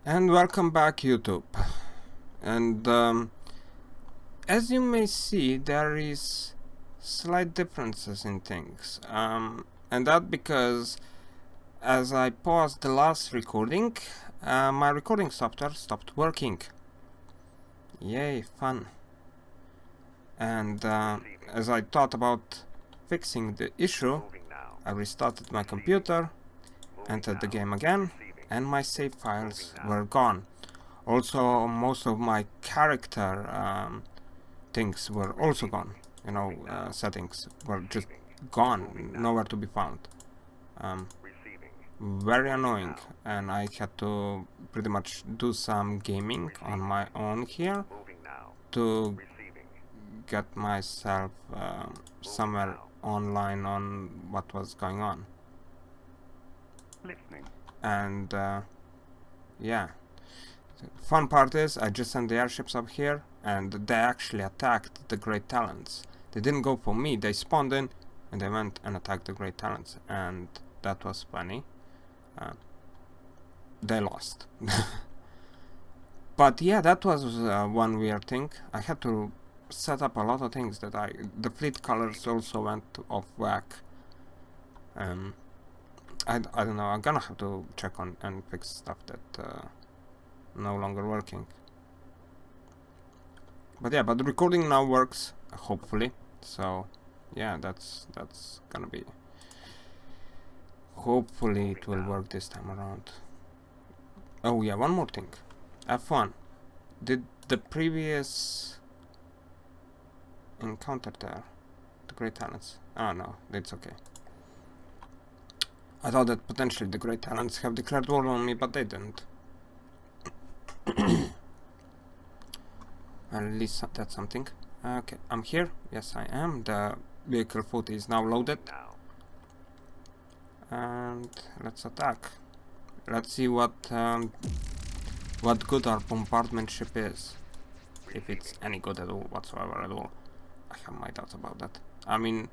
And welcome back, YouTube. And as you may see, there is slight differences in things. And that because as I paused the last recording, my recording software stopped working. Yay, fun. And as I thought about fixing the issue, I restarted my computer, entered the game again, and my save files were gone. Also, most of my character things were also gone. You know, settings were just gone, nowhere to be found. Very annoying, and I had to pretty much do some gaming on my own here to get myself somewhere online on what was going on. And yeah. The fun part is I just sent the airships up here and they actually attacked the Great Talents. They didn't go for me, they spawned in and they went and attacked the Great Talents, and that was funny. They lost. But yeah, that was one weird thing. I had to set up a lot of things that the fleet colors also went off whack. I don't know, I'm gonna have to check on and fix stuff that no longer working. But yeah, but the recording now works, hopefully. So yeah, that's gonna be, hopefully it will work this time around. Oh yeah, one more thing. F1. Did the previous encounter there, the Great Talents? Oh no, it's okay. I thought that potentially the Great Talents have declared war on me, but they didn't. At least that's something. Okay, I'm here. Yes, I am. The vehicle foot is now loaded. And let's attack. Let's see what good our bombardment ship is. If it's any good at all, whatsoever at all. I have my doubts about that. I mean,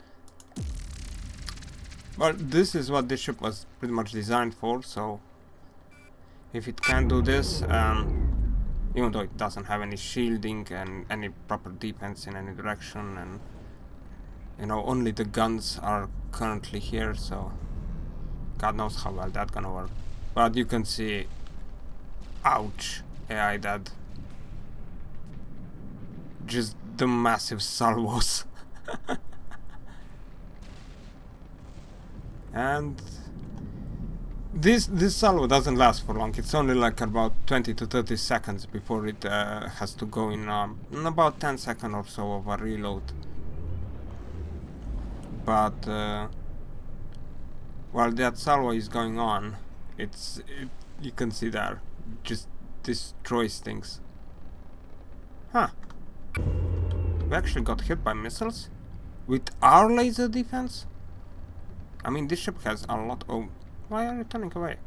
well, this is what this ship was pretty much designed for, so if it can do this, even though it doesn't have any shielding and any proper defense in any direction, and you know, only the guns are currently here, so God knows how well that's gonna work. But you can see, ouch, AI dead. Just the massive salvos. And this salvo doesn't last for long. It's only like about 20 to 30 seconds before it has to go in about 10 seconds or so of a reload. But while that salvo is going on, you can see there, just destroys things. Huh. We actually got hit by missiles with our laser defense? I mean, this ship has a lot of... Why are you turning away?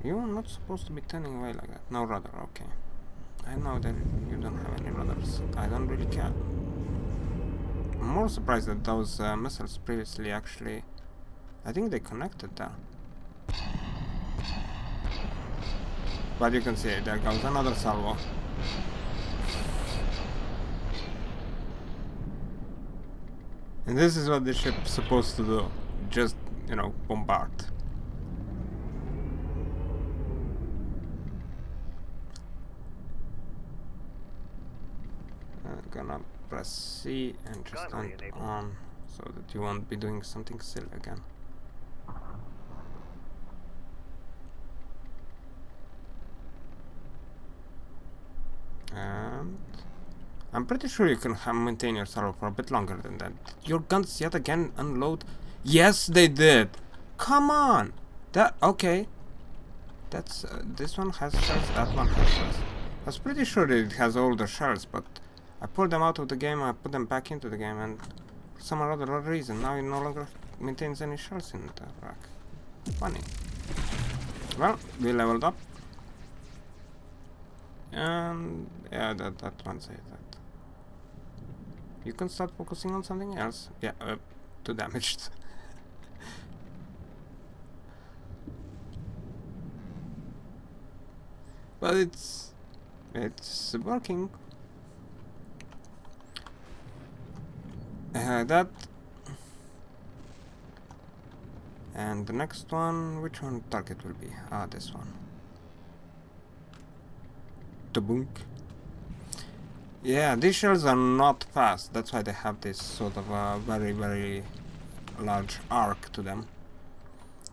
You're not supposed to be turning away like that. No rudder, okay. I know that you don't have any rudders. I don't really care. I'm more surprised that those missiles previously actually... I think they connected there. But you can see, there goes another salvo. And this is what the ship's supposed to do. Just, you know, bombard. I'm gonna press C and just turn it on so that you won't be doing something silly again. And I'm pretty sure you can maintain your salvo for a bit longer than that. Your guns yet again unload? Yes, they did. Come on. That okay. That's this one has shells. That one has shells. I was pretty sure that it has older shells, but I pulled them out of the game. I put them back into the game, and for some other reason now it no longer maintains any shells in the rack. Funny. Well, we leveled up. And yeah, that one says that. You can start focusing on something else. Yeah, too damaged. but it's working. That, and the next one, which one target will be? Ah, this one. The bunk. Yeah, these shells are not fast. That's why they have this sort of very, very large arc to them.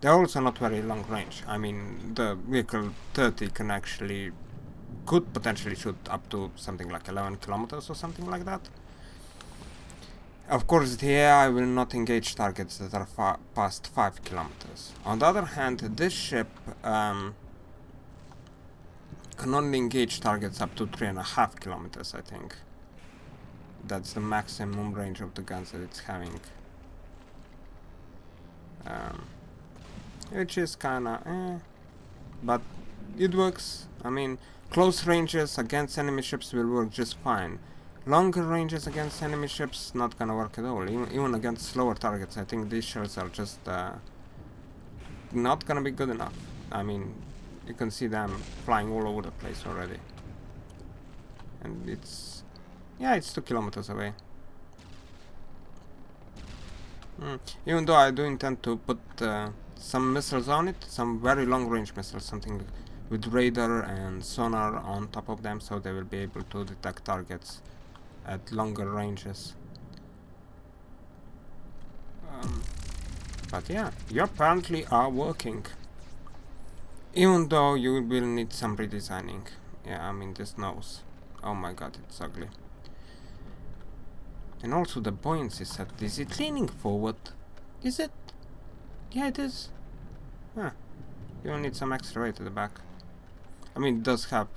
They're also not very long range. I mean, the vehicle 30 could potentially shoot up to something like 11 kilometers or something like that. Of course, here I will not engage targets that are past 5 kilometers. On the other hand, this ship can only engage targets up to 3.5 kilometers, I think. That's the maximum range of the guns that it's having. Which is kinda but it works. I mean, close ranges against enemy ships will work just fine. Longer ranges against enemy ships not gonna work at all. Even against slower targets, I think these shells are just not gonna be good enough. I mean, you can see them flying all over the place already. And it's 2 kilometers away. Even though I do intend to put some missiles on it, some very long range missiles, something with radar and sonar on top of them, so they will be able to detect targets at longer ranges. But yeah, you apparently are working. Even though you will need some redesigning. Yeah, I mean, this nose. Oh my god, it's ugly. And also the buoyancy set. Is it leaning forward? Is it? Yeah, it is. Huh. You will need some extra weight at the back. I mean, it does have...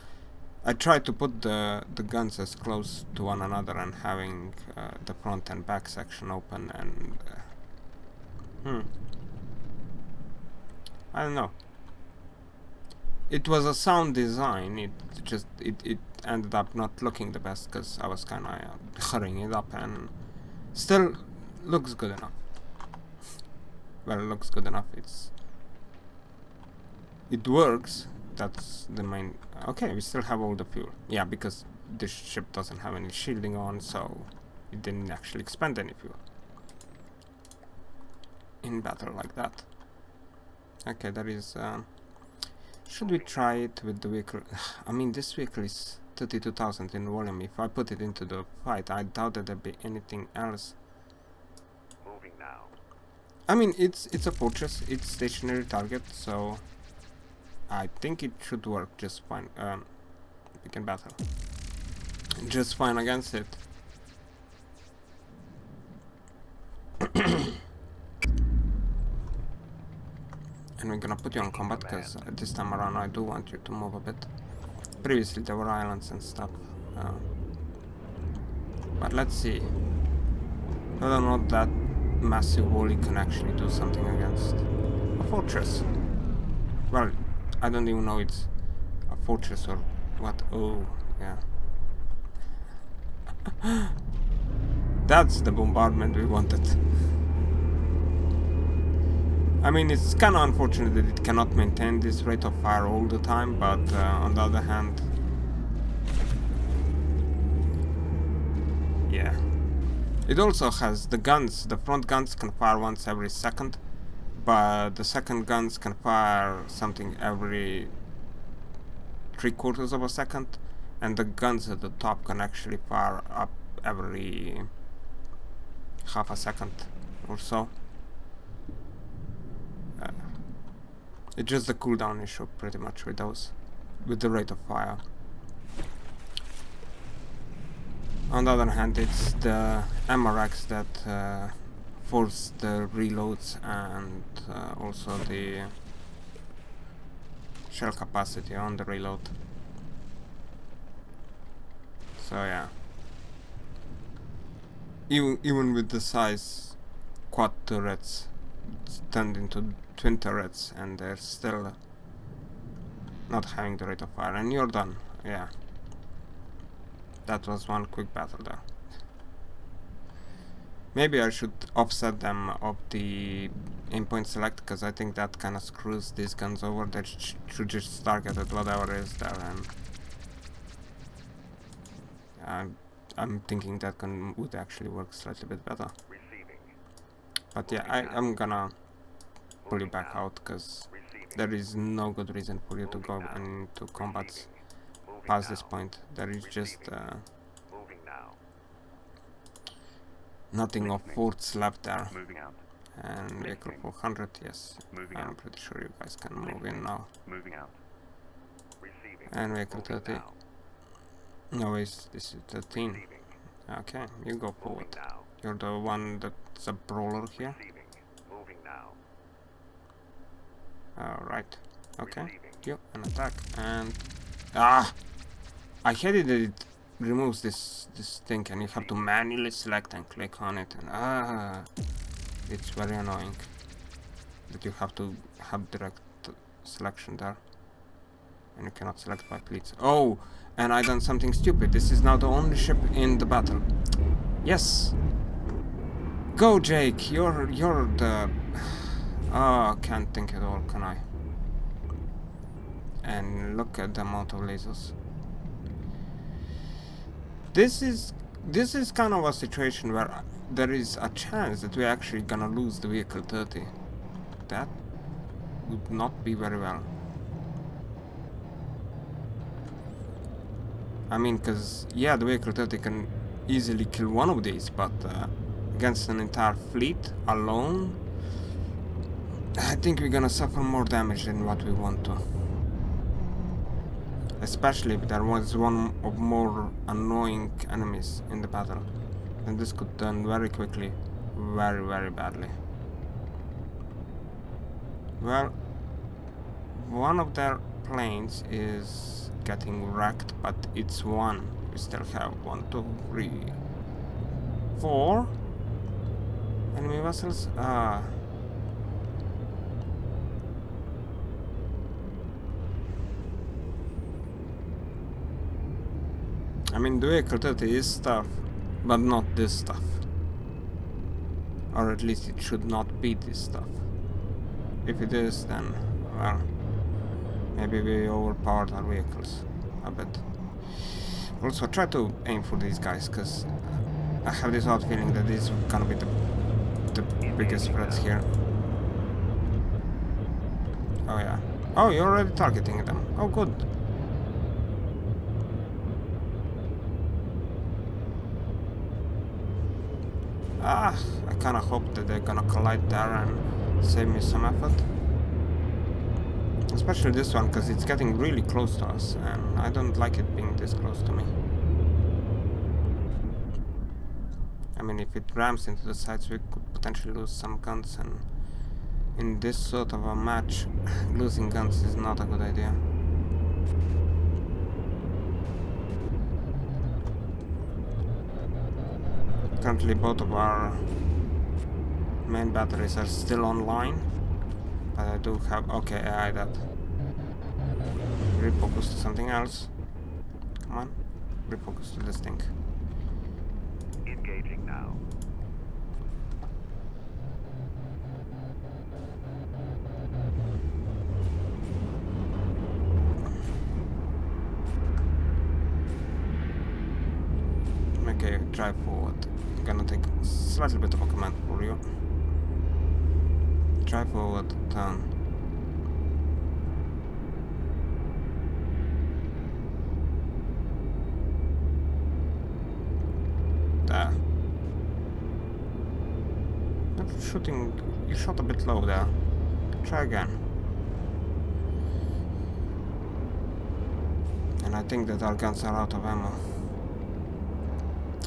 I tried to put the guns as close to one another and having the front and back section open and... I don't know. It was a sound design, it ended up not looking the best because I was kinda hurrying it up, and still looks good enough. Well, it looks good enough, it works, that's the main... Okay, we still have all the fuel. Yeah, because this ship doesn't have any shielding on, so it didn't actually expend any fuel in battle like that. Okay, there is... should we try it with the vehicle? I mean, this vehicle is 32,000 in volume. If I put it into the fight, I doubt that there'd be anything else. Moving now. I mean, it's a fortress. It's stationary target, so I think it should work just fine. We can battle just fine against it. And we're gonna put you on combat because this time around I do want you to move a bit. Previously there were islands and stuff. But let's see whether or not that massive volley can actually do something against a fortress. Well, I don't even know it's a fortress or what. Oh, yeah. That's the bombardment we wanted. I mean, it's kind of unfortunate that it cannot maintain this rate of fire all the time, but on the other hand, yeah. It also has the guns. The front guns can fire once every second, but the second guns can fire something every 3/4 of a second, and the guns at the top can actually fire up every half a second or so. It's just the cooldown issue pretty much with those, with the rate of fire. On the other hand, it's the MRX that force the reloads and also the shell capacity on the reload. So yeah, even with the size quad turrets, it's turned into twin turrets and they're still not having the rate of fire. And you're done. Yeah, that was one quick battle there. Maybe I should offset them of the aim point select, because I think that kind of screws these guns over. They should just target at whatever is there, and I'm thinking that would actually work slightly bit better. Receiving. But yeah, I'm gonna pull you back out, because there is no good reason for you to go into combats past this point. There is just Moving now. nothing of worth left there. Moving out. And vehicle 400, yes. Moving I'm out. pretty sure you guys can move in now. Moving out. Receiving. And vehicle Moving 30. now. No, this is 13. Receiving. Okay, you go forward. Moving now. You're the one that's a brawler here. Receiving. Moving now. Alright. Okay. Receiving. You, an attack. And... Ah! I hated that it removes this thing and you have to manually select and click on it. And it's very annoying that you have to have direct selection there. And you cannot select by pleats. Oh! And I done something stupid. This is now the only ship in the battle. Yes! Go, Jake! You're the... Oh, can't think at all, can I? And look at the amount of lasers. This is kind of a situation where there is a chance that we're actually gonna lose the vehicle 30. That would not be very well. I mean, because, yeah, the vehicle 30 can easily kill one of these, but against an entire fleet alone, I think we're gonna suffer more damage than what we want to. Especially if there was one of more annoying enemies in the battle. Then this could turn very quickly, very, very badly. Well, one of their planes is getting wrecked, but it's one. We still have 1, 2, 3, 4 enemy vessels. I mean, the vehicle 30 is stuff, but not this stuff. Or at least it should not be this stuff. If it is, then, well, maybe we overpowered our vehicles a bit. Also, try to aim for these guys, because I have this odd feeling that these are gonna be the biggest threats here. Oh yeah. Oh, you're already targeting them. Oh, good. I kinda hope that they're gonna collide there and save me some effort. Especially this one, because it's getting really close to us, and I don't like it being this close to me. I mean, if it rams into the sides, we could potentially lose some guns, and in this sort of a match, losing guns is not a good idea. Currently both of our main batteries are still online, but I do have... Okay, AI that. Refocus to something else. Come on, refocus to this thing. Engaging now. Okay, drive forward. I'm gonna take slightly bit of a command for you. Drive forward, turn. There. You're shooting... You shot a bit low there. Try again. And I think that our guns are out of ammo.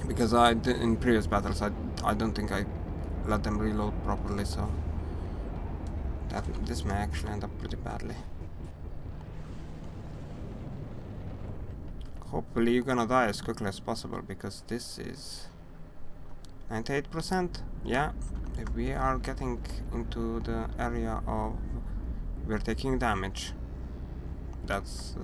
Because in previous battles, I don't think I let them reload properly, so this may actually end up pretty badly. Hopefully you're gonna die as quickly as possible, because this is 98%. Yeah, if we are getting into the area of we're taking damage. That's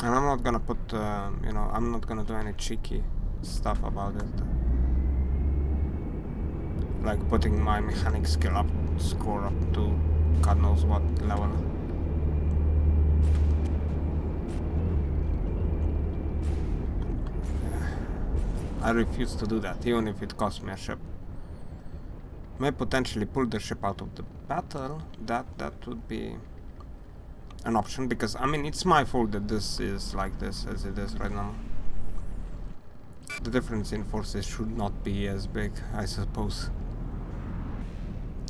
And I'm not gonna put, you know, I'm not gonna do any cheeky stuff about it. Like putting my mechanic skill score up to God knows what level. I refuse to do that, even if it costs me a ship. May potentially pull the ship out of the battle. That would be an option, because I mean it's my fault that this is like this as it is right now. The difference in forces should not be as big, I suppose.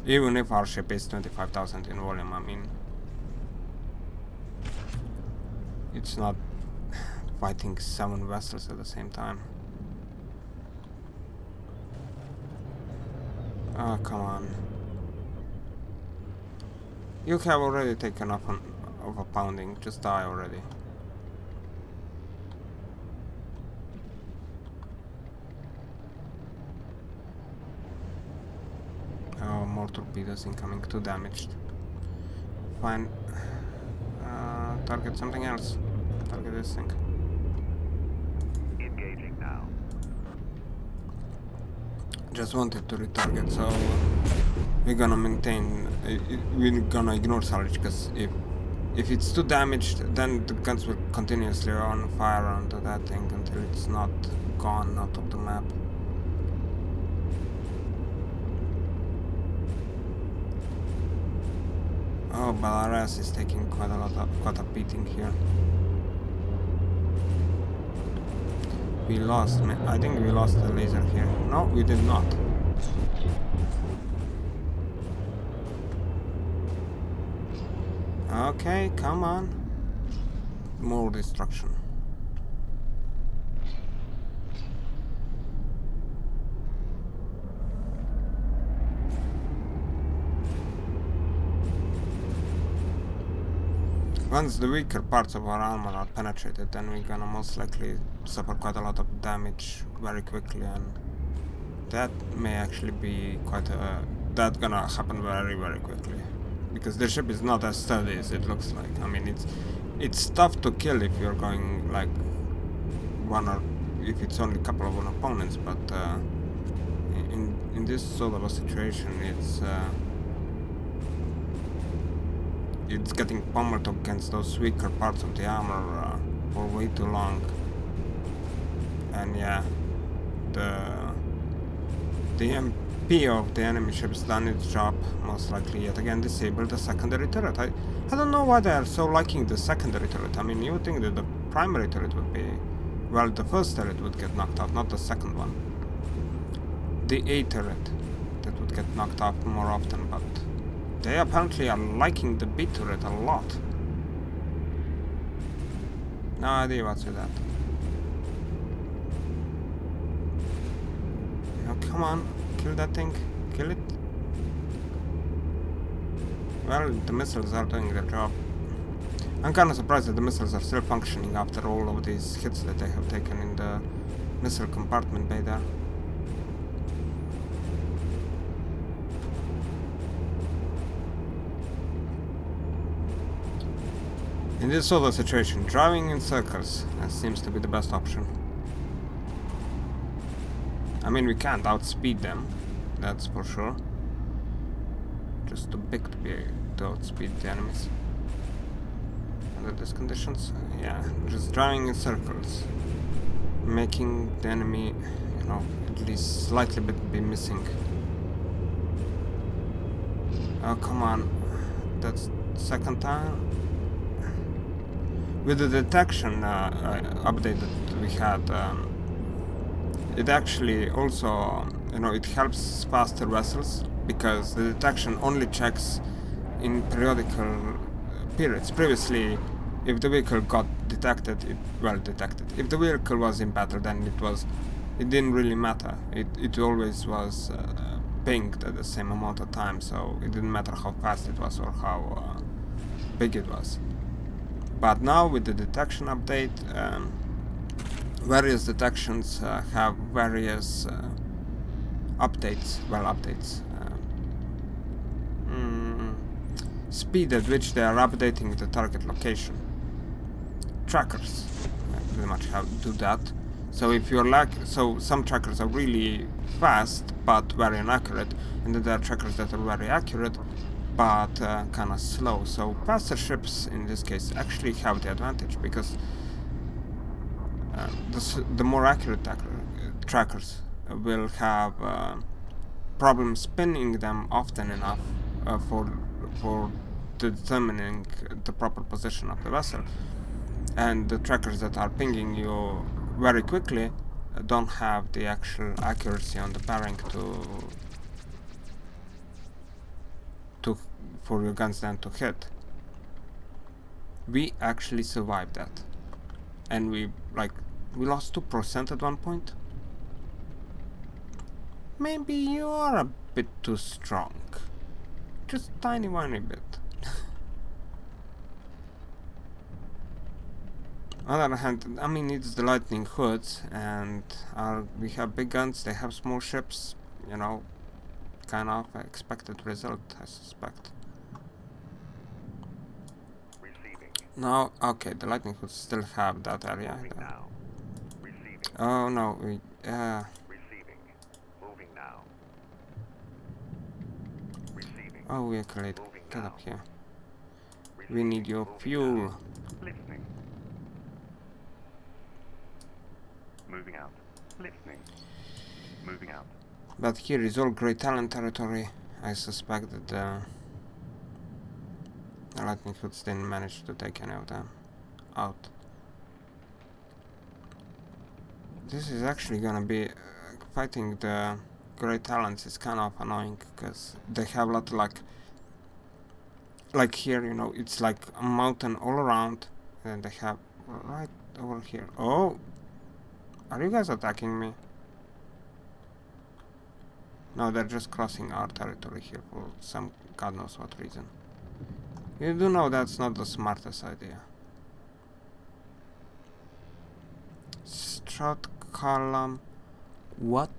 Even if our ship is 25,000 in volume, I mean, it's not fighting 7 vessels at the same time. Oh, come on. You have already taken up of a pounding, just die already. Oh, more torpedoes incoming, too damaged. Fine. Target something else. Target this thing. Engaging now. Just wanted to retarget, so we're gonna maintain. We're gonna ignore salvage, because if it's too damaged, then the guns will continuously on fire onto that thing until it's not gone out of the map. Oh, Belarus is taking quite a beating here. We lost. I think we lost the laser here. No, we did not. Okay, come on. More destruction. Once the weaker parts of our armor are penetrated, then we're gonna most likely suffer quite a lot of damage very quickly, and that may actually be quite a... that's gonna happen very, very quickly. Because the ship is not as sturdy as it looks like. I mean, it's tough to kill if you're going like one, or if it's only a couple of opponents, but in this sort of a situation, it's getting pummeled against those weaker parts of the armor for way too long. And yeah, the MP of the enemy ship's done its job, most likely yet again disabled the secondary turret. I don't know why they are so liking the secondary turret. I mean, you would think that the primary turret would be... well, the first turret would get knocked out, not the second one. The A turret that would get knocked out more often, but they apparently are liking the B turret a lot. No idea what's with that. Oh, come on, kill that thing, kill it. Well, the missiles are doing their job. I'm kinda surprised that the missiles are still functioning after all of these hits that they have taken in the missile compartment bay there. In this sort of situation, driving in circles seems to be the best option. I mean, we can't outspeed them, that's for sure. Just too big to be able to outspeed the enemies. Under these conditions, yeah, just driving in circles, making the enemy, you know, at least slightly bit be missing. Oh, come on, that's second time. With the detection update that we had, it actually also, you know, it helps faster vessels, because the detection only checks in periodical periods. Previously, if the vehicle got detected, If the vehicle was in battle, then it didn't really matter. It always was pinged at the same amount of time, so it didn't matter how fast it was or how big it was. But now with the detection update, various detections have various updates. Speed at which they are updating the target location. trackers pretty much how to do that. So if you're like, so some trackers are really fast but very inaccurate, and then there are trackers that are very accurate but kind of slow. So faster ships in this case actually have the advantage, because the more accurate trackers will have problems spinning them often enough for determining the proper position of the vessel, and the trackers that are pinging you very quickly don't have the actual accuracy on the bearing to for your guns then to hit. We actually survived that, and we lost 2% at one point. Maybe you are a bit too strong, just tiny bit. On the other hand, I mean, it's the Lightning Hoods, and we have big guns, they have small ships, you know, kind of expected result, I suspect. Receiving. No, okay, the Lightning Hoods still have that area. Moving now. Receiving. Oh no, Receiving. Moving now. Receiving. oh, we actually Moving get now. up here. We Receiving. need your Moving fuel. now. Listening. Moving out. Listening. Moving out. But here is all Great Talent territory. I suspect that the Lightning Hoods didn't manage to take any of them out. This is actually gonna be fighting the Great Talents is kind of annoying, because they have a lot like here, you know, it's like a mountain all around, and they have right over here. Oh, are you guys attacking me? No, they're just crossing our territory here for some god knows what reason. You do know that's not the smartest idea. Strut column. What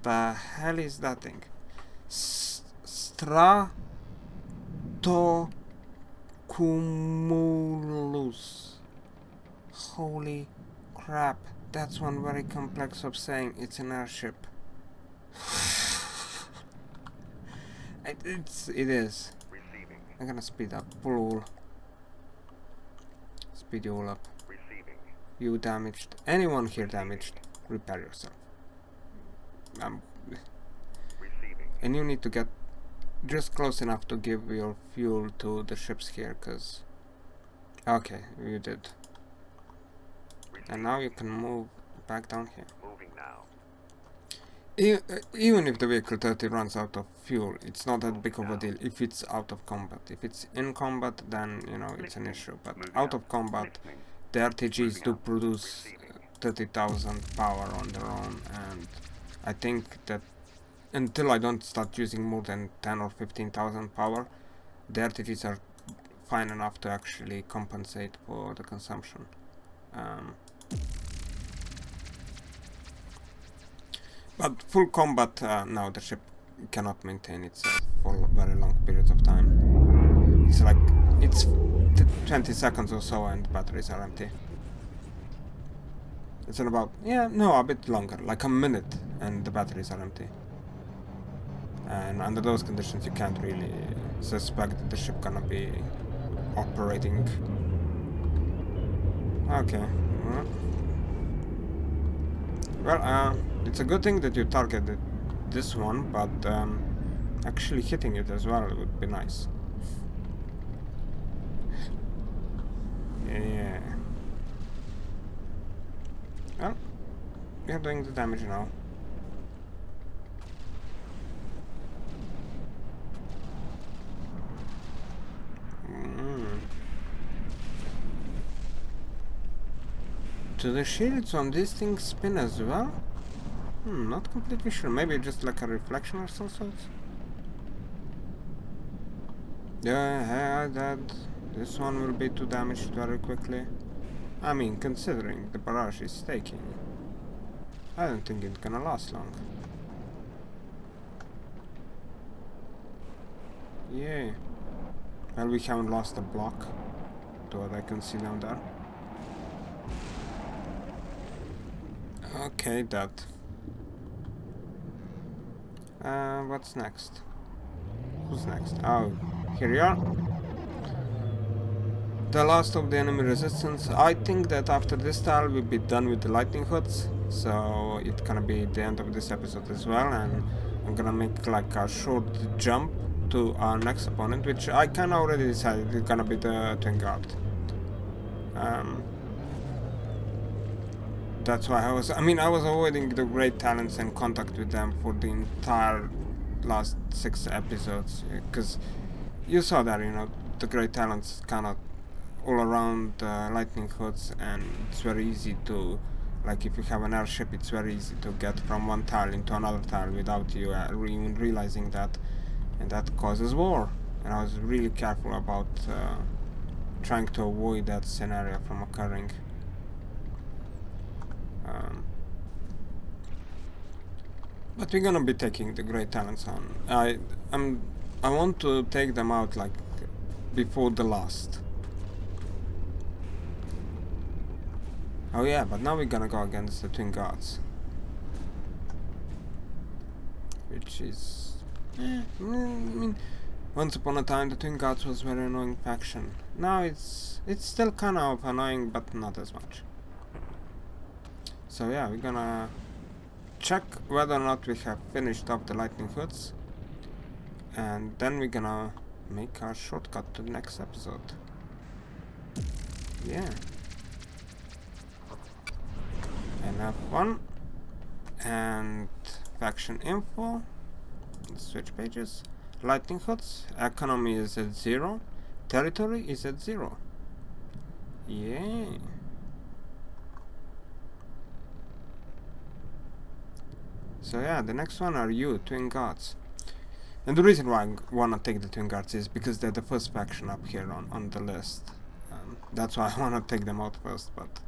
the hell is that thing? Stratocumulus. Holy crap. That's one very complex of saying. It's an airship. It is. Receiving. I'm gonna speed up. Pull. Speed you all up. Receiving. You damaged. Anyone here damaged? Repair yourself. Receiving. And you need to get just close enough to give your fuel to the ships here, cause... Okay, you did. And now you can move back down here. Moving now. Even if the vehicle 30 runs out of fuel, it's not that big of a deal if it's out of combat. If it's in combat, then, you know, it's an issue. But out of combat, the RTGs do produce 30,000 power on their own, and I think that until I don't start using more than 10 or 15,000 power, the RTGs are fine enough to actually compensate for the consumption. But full combat, no, the ship cannot maintain itself for very long periods of time. It's like, it's 20 seconds or so and batteries are empty. It's in about, yeah, no, a bit longer, like a minute, and the batteries are empty. And under those conditions you can't really suspect that the ship gonna be operating. Okay. Well, it's a good thing that you targeted this one, but actually hitting it as well would be nice. Yeah. Well, you're doing the damage now. Do the shields on this thing spin as well? Not completely sure. Maybe just like a reflection or some sort. Yeah, this one will be too damaged very quickly. I mean, considering the barrage is taking, I don't think it's gonna last long. Yeah. Well, we haven't lost a block, to what I can see down there. Okay, that. What's next? Who's next? Oh, here you are. The last of the enemy resistance. I think that after this tile we'll be done with the lightning hoods, so it's gonna be the end of this episode as well, and I'm gonna make like a short jump to our next opponent, which I can already decide it's gonna be the Twin Guard. That's why I was avoiding the great talents and contact with them for the entire last 6 episodes, because you saw that, the great talents kind of all around lightning hoods, and it's very easy to, like, if you have an airship, it's very easy to get from one tile into another tile without you even realizing that, and that causes war. And I was really careful about trying to avoid that scenario from occurring. But we're gonna be taking the great talents on. I want to take them out like before the last. Oh yeah, but now we're gonna go against the Twin Gods, which is, I mean, once upon a time the Twin Gods was very annoying faction. Now it's still kind of annoying, but not as much. So yeah, we're gonna check whether or not we have finished up the lightning hoods, and then we're gonna make our shortcut to the next episode. Yeah. And F1 and faction info. Let's switch pages. Lightning hoods. Economy is at 0. Territory is at 0. Yeah. So yeah, the next one are you, Twin Gods. And the reason why I wanna take the Twin Guards is because they're the first faction up here on the list. That's why I wanna take them out first, but...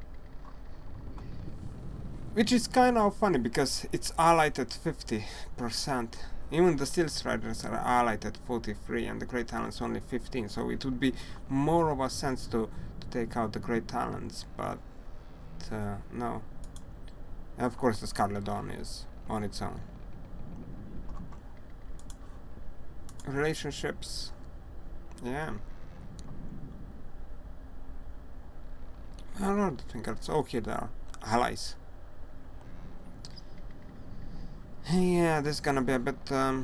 Which is kind of funny, because it's allied at 50%. Even the Steel Striders are allied at 43, and the Great Talents only 15, so it would be more of a sense to take out the Great Talents, but... no. And of course the Scarlet Dawn is on its own. Relationships. Yeah. I don't think that's okay. There are allies. Yeah, this is gonna be a bit. I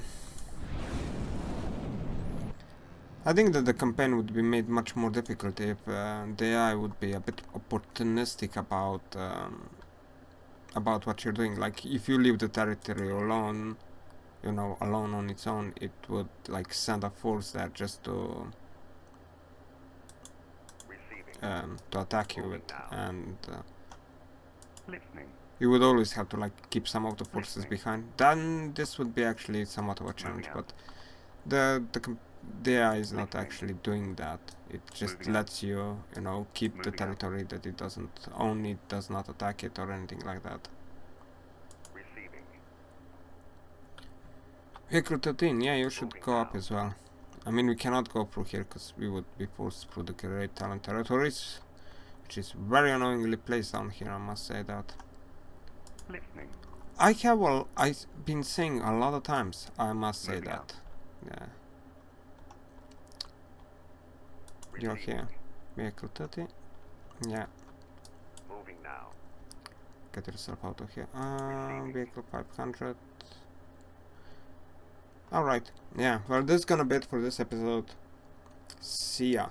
think that the campaign would be made much more difficult if the AI would be a bit opportunistic about what you're doing. Like, if you leave the territory alone, alone on its own, it would like send a force there just to attack you with, and you would always have to like keep some of the forces behind. Then this would be actually somewhat of a challenge, but the AI is not actually doing that. It just lets you, keep the territory that it doesn't own. It does not attack it or anything like that. Vehicle 13, yeah, you should go up as well. I mean, we cannot go through here because we would be forced through the Great Talent territories, which is very annoyingly placed down here, I must say that. I've been saying a lot of times, I must say that. Yeah. You're here. Vehicle 30. Yeah. Moving now. Get yourself out of here. Vehicle 500. Alright. Yeah, well, this is gonna be it for this episode. See ya.